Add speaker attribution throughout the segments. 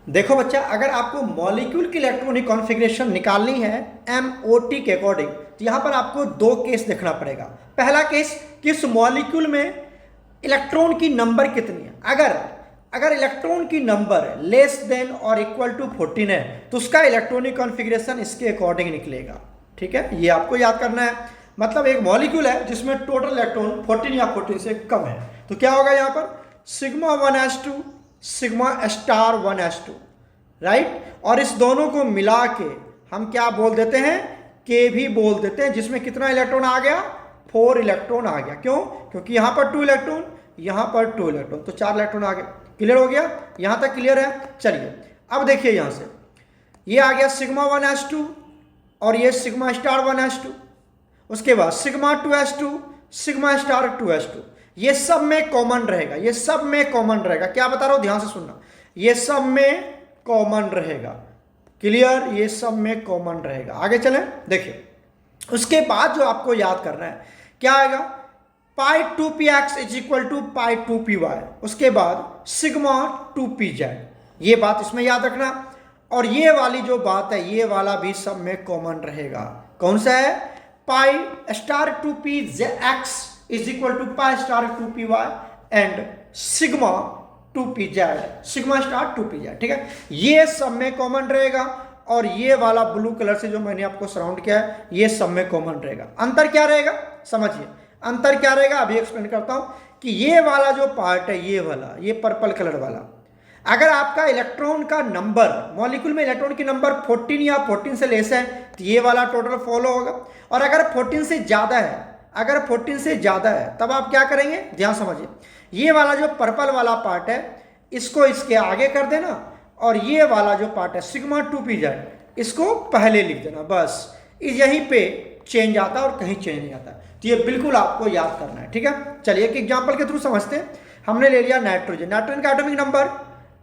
Speaker 1: देखो बच्चा, अगर आपको मॉलिक्यूल की इलेक्ट्रॉनिक कॉन्फ़िगरेशन निकालनी है एमओटी के अकॉर्डिंग, तो यहाँ पर आपको दो केस देखना पड़ेगा। पहला केस, किस मॉलिक्यूल में इलेक्ट्रॉन की नंबर कितनी है। अगर इलेक्ट्रॉन की नंबर लेस देन और इक्वल टू 14 है तो उसका इलेक्ट्रॉनिक कॉन्फ़िगरेशन इसके अकॉर्डिंग निकलेगा। ठीक है, ये आपको याद करना है। मतलब एक मॉलिक्यूल है जिसमें टोटल इलेक्ट्रॉन 14 या 14 से कम है, तो क्या होगा यहाँ पर sigma 1s2 sigma star 1s2, right. और इस दोनों को मिला के हम क्या बोल देते हैं, के भी बोल देते हैं, जिसमें कितना इलेक्ट्रॉन आ गया, 4 इलेक्ट्रॉन आ गया। क्यों? क्योंकि यहाँ पर 2 इलेक्ट्रॉन, यहाँ पर 2 इलेक्ट्रॉन, तो 4 इलेक्ट्रॉन आ गए। क्लियर हो गया? यहाँ तक क्लियर है? चलिए अब देखिए, यहाँ से ये आ गया सिग्मा 1s2 और ये सिग्मा स्टार 1s2। उसके बाद sigma 2s2 sigma star 2s2, ये सब में कॉमन रहेगा, ये सब में कॉमन रहेगा। क्या बता रहा हूं, ध्यान से सुनना, ये सब में कॉमन रहेगा। क्लियर? ये सब में कॉमन रहेगा। आगे चलें, देखिए उसके बाद जो आपको याद करना है क्या आएगा, pi 2px is equal to pi 2py। उसके बाद सिग्मा 2pz, ये बात इसमें याद रखना। और ये वाली जो बात है, ये वाला भी सब में कॉमन रहेगा। कौन सा है? Pi star 2px is equal to pi star 2py and sigma 2pz, sigma star 2pz। ठीक है, ये सब में कॉमन रहेगा। और ये वाला ब्लू कलर से जो मैंने आपको सराउंड किया है, ये सब में कॉमन रहेगा। अंतर क्या रहेगा, समझिए अंतर क्या रहेगा, अभी एक्सप्लेन करता हूं कि ये वाला जो पार्ट है, ये वाला, ये पर्पल कलर वाला, अगर आपका इलेक्ट्रॉन का नंबर, मॉलिक्यूल में इलेक्ट्रॉन की नंबर 14 या 14 से लेस है, तो ये वाला टोटल फॉलो होगा। और अगर 14 से ज्यादा है, अगर 14 से ज्यादा है, तब आप क्या करेंगे, ध्यान समझिए, ये वाला जो पर्पल वाला पार्ट है, इसको इसके आगे कर देना, और ये वाला जो पार्ट है सिग्मा 2pz, इसको पहले लिख देना। बस यहीं पे चेंज आता है और कहीं चेंज नहीं आता। तो ये बिल्कुल आपको याद करना है। ठीक है, चलिए एक एग्जांपल के थ्रू समझते हैं। हमने ले लिया नाइट्रोजन, नाइट्रोजन का एटॉमिक नंबर,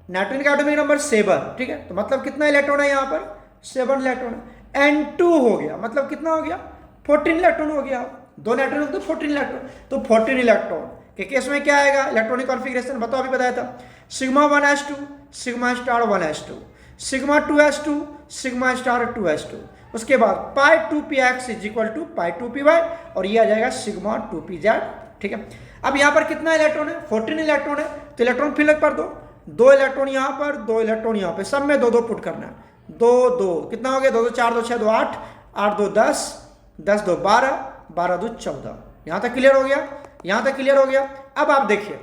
Speaker 1: नाइट्रोजन का एटॉमिक नंबर 7। ठीक है, तो मतलब कितना इलेक्ट्रॉन है यहाँ पर, 7 इलेक्ट्रॉन है। N2 हो गया, मतलब कितना हो गया, 14 इलेक्ट्रॉन हो गया। 2 नाइट्रोजन तो 14 इलेक्ट्रॉन, तो 14 इलेक्ट्रॉन के केस में क्या आएगा, इलेक्ट्रॉनिक कॉन्फ़िगरेशन बताओ, अभी बताया था, sigma 1s2 sigma star 1s2, sigma 2s2 sigma star 2s2। उसके बाद pi 2px is equal to pi 2py, और ये आ जाएगा सिग्मा 2pz। ठीक है, अब यहाँ पर कितना इलेक्ट्रॉन है, 14 इलेक्ट्रॉन है, तो इलेक्ट्रॉन फिल कर दो, 2 इलेक्ट्रॉन यहाँ पर, 2 इलेक्ट्रॉन यहाँ पे, सब में 2 2 पुट करना है। 2 2 कितना हो गया, 2 2 4 2 6 2 8, 8 2 10, 10 2 12, 12 2 14। यहाँ तक क्लियर हो गया, यहाँ तक क्लियर हो गया। अब आप देखिए,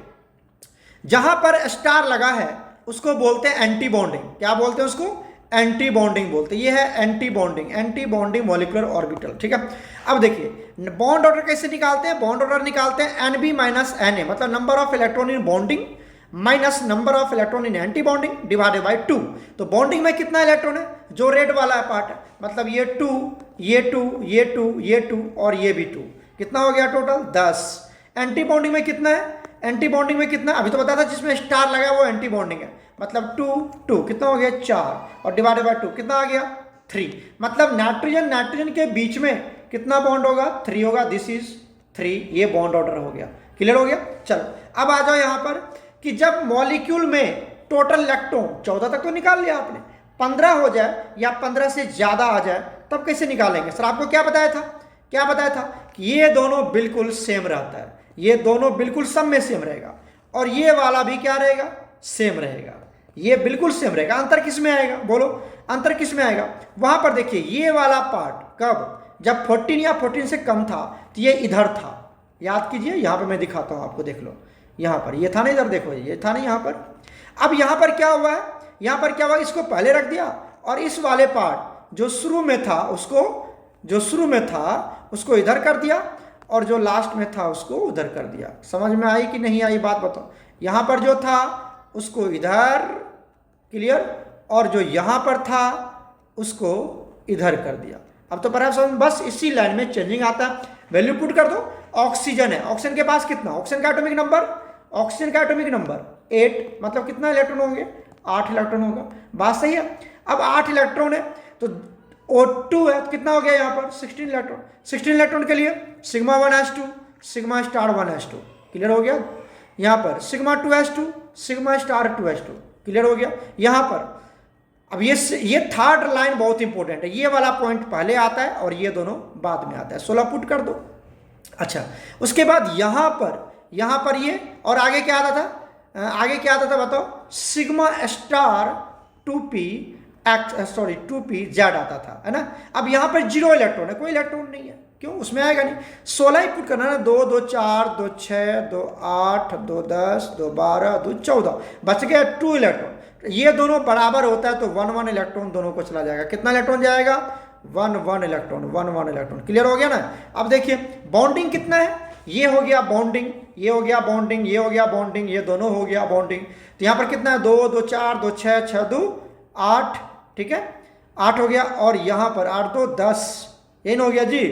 Speaker 1: जहां पर स्टार लगा है उसको बोलते हैं एंटी बॉन्डिंग। क्या बोलते हैं उसको, एंटी बॉन्डिंग बोलते हैं। ये है anti bonding, anti bonding molecular orbital. ठीक है, अब देखिए बॉन्ड ऑर्डर कैसे निकालते हैं, बॉन्ड ऑर्डर निकालते हैं NB माइनस NA, मतलब number of electron in bonding minus number of electron in anti bonding divided by 2। तो बॉन्डिंग में कितना इलेक्ट्रॉन है, जो रेड वाला है पार्ट है, मतलब ये 2, ये 2, ये 2, ये 2 और ये भी 2, कितना हो गया टोटल 10। एंटी बॉन्डिंग में कितना है, एंटी बॉन्डिंग में कितना, अभी तो बताया था जिसमें स्टार लगा वो एंटी बॉन्डिंग है, मतलब 2 2 कितना हो गया 4, और डिवाइडेड बाय 2 कितना आ गया 3। मतलब नाइट्रोजन के बीच में कितना बॉन्ड होगा, 3 होगा। दिस इज 3, ये बॉन्ड ऑर्डर हो गया। क्लियर हो गया? चलो अब आ जाओ यहाँ पर कि जब मॉलिक्यूल में टोटल इलेक्ट्रॉन 14 तक तो निकाल लिया आपने, 15 हो जाए या 15 से ज्यादा आ जाए, तब कैसे निकालेंगे। सर आपको क्या बताया था, क्या बताया था कि ये दोनों बिल्कुल सेम रहता है, ये दोनों बिल्कुल सब में सेम रहेगा, और ये वाला भी क्या रहेगा, सेम रहेगा, ये बिल्कुल सेम रहेगा। अंतर किस में आएगा, बोलो अंतर किस में आएगा। वहां पर देखिए ये वाला पार्ट कब, जब 14 या 14 से कम था, तो ये इधर था, याद कीजिए, यहां पर मैं दिखाता हूं आपको, देख लो, यहां पर ये था ना, इधर देखो ये था ना यहां पर। अब यहां पर क्या हुआ है, यहां पर क्या हुआ, इसको पहले रख दिया, और इस वाले पार्ट जो शुरू में था उसको, जो शुरू में था उसको इधर कर दिया, और जो लास्ट में था उसको उधर कर दिया। समझ में आई कि नहीं आई बात बताओ। यहां पर जो था उसको इधर, क्लियर, और जो यहां पर था उसको इधर कर दिया। अब तो परहैप्स बस इसी लाइन में चेंजिंग आता है। वैल्यू पुट कर दो। ऑक्सीजन है, ऑक्सीजन के पास कितना, ऑक्सीजन का एटॉमिक नंबर, ऑक्सीजन का एटॉमिक नंबर 8, मतलब कितना इलेक्ट्रॉन होंगे, 8 इलेक्ट्रॉन होगा। बात सही है। अब 8 इलेक्ट्रॉन है तो O2 है, तो कितना हो गया यहाँ पर 16 इलेक्ट्रॉन। 16 इलेक्ट्रॉन के लिए sigma 1s2 sigma star 1s2, clear हो गया। यहाँ पर sigma 2s2 sigma star 2s2, clear हो गया। यहाँ पर अब ये थर्ड लाइन बहुत इंपॉर्टेंट है, ये वाला पॉइंट पहले आता है और ये दोनों बाद में आता है। 16 पुट कर दो। अच्छा, उसके बाद यहां पर ये, और आगे क्या आता था, आगे क्या आता था बताओ, सिग्मा स्टार 2p जेड आता था, है ना। अब यहां पर 0 इलेक्ट्रॉन है, कोई इलेक्ट्रॉन नहीं है, क्यों, उसमें आएगा नहीं। 16 ही पुट करना है ना, 2 2 4 2 6 2 8 2 10 2 12 2 14, बच गया 2 इलेक्ट्रॉन। ये दोनों बराबर होता है तो 1 1 इलेक्ट्रॉन दोनों को चला जाएगा। कितना इलेक्ट्रॉन जाएगा, 1 1 इलेक्ट्रॉन, 1 1 इलेक्ट्रॉन। क्लियर हो गया ना। अब देखिए बॉन्डिंग कितना है, ये हो गया बॉन्डिंग, ये हो गया बॉन्डिंग, ये हो गया बॉन्डिंग, ये दोनों हो गया बॉन्डिंग। तो यहाँ पर कितना है, 2 2 4 2 6 6 2 8, ठीक है, 8 हो गया। और यहाँ पर 8 2 10, ये हो गया जी।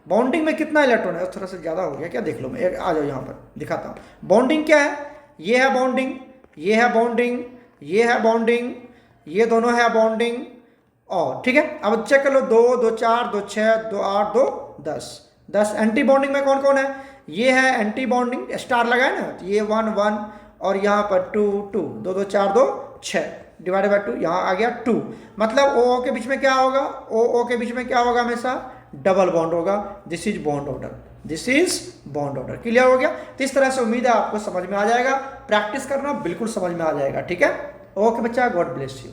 Speaker 1: बॉन्डिंग में कितना इलेक्ट्रॉन है, थोड़ा सा ज़्यादा हो गया क्या, देख लो, मैं आ जाओ यहाँ पर दिखाता हूँ। बॉन्डिंग क्या है, ये है बॉन्डिंग, ये है बॉन्डिंग, ये है बॉन्डिंग, ये दोनों है बॉन्डिंग, और ठीक है। अब चेक कर लो, 2 2 4 2 6 2 8 2 10। एंटी बॉन्डिंग में कौन कौन है, ये है एंटी बॉन्डिंग, स्टार लगा है ना, तो ये 1 1, और यहाँ पर 2 2, 2 2 4 2 6 डिवाइडेड बाई 2, यहाँ आ गया 2। मतलब ओ के बीच में क्या होगा, ओ के बीच में क्या होगा, हमेशा डबल बॉन्ड होगा। This is bond order, this is bond order. Clear हो गया। तो इस तरह से उम्मीद है आपको समझ में आ जाएगा, प्रैक्टिस करना बिल्कुल समझ में आ जाएगा, ठीक है। ओके बच्चा, गॉड ब्लेस यू।